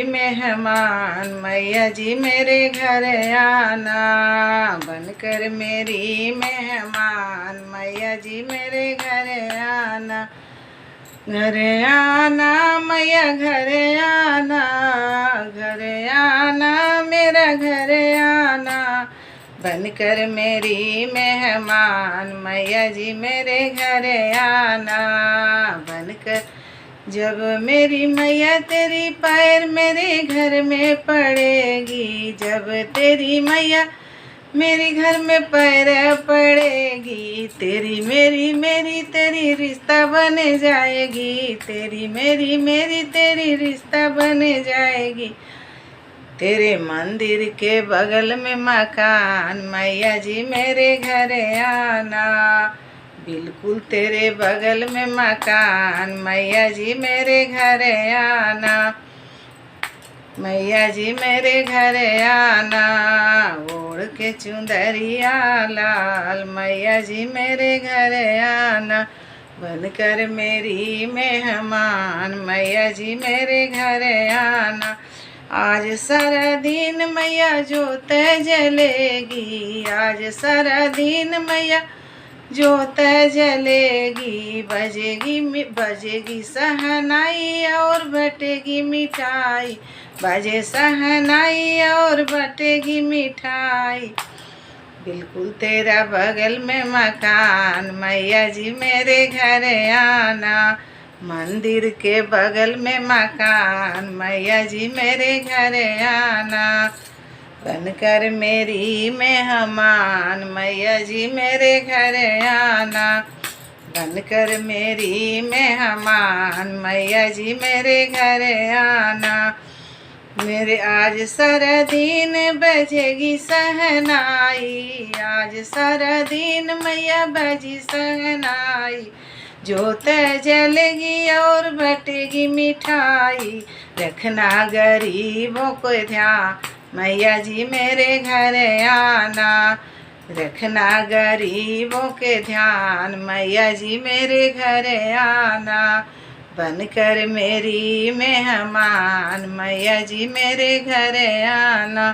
मेहमान मैया जी मेरे घर आना, बनकर मेरी मेहमान मैया जी मेरे घर आना। घर आना मैया घर आना, घर आना मेरा घर आना, बनकर मेरी मेहमान मैया जी मेरे घर आना। बनकर जब मेरी मैया तेरी पैर मेरे घर में पड़ेगी, जब तेरी मैया मेरी घर में पैर पड़ेगी, तेरी मेरी तेरी रिश्ता बन जाएगी, तेरी मेरी तेरी रिश्ता बन जाएगी। तेरे मंदिर के बगल में मकान मैया जी मेरे घर आना, बिल्कुल तेरे बगल में मकान मैया जी मेरे घर आना। मैया जी मेरे घर आना, ओढ़ के चुंदरिया लाल मैया जी मेरे घर आना, बनकर मेरी मेहमान मैया जी मेरे घर आना। आज सारा दिन मैया जोत जलेगी, आज सारा दिन मैया जोत जलेगी, बजेगी सहनाई और बटेगी मिठाई, बजे सहनाई और बटेगी मिठाई। बिल्कुल तेरा बगल में मकान मैया जी मेरे घर आना, मंदिर के बगल में मकान मैया जी मेरे घर आना, बनकर मेरी मेहमान मैया जी मेरे घर आना, बनकर मेरी मेहमान मैया जी मेरे घर आना। मेरे आज सारा दिन बजेगी सहनाई, आज सारा दिन मैया बजी सहनाई, जोत जलेगी और बटेगी मिठाई, रखना गरीबों को ध्यान मैया जी मेरे घर आना, रखना गरीबों के ध्यान मैया जी मेरे घर आना, बनकर मेरी मेहमान मैया जी मेरे घर आना।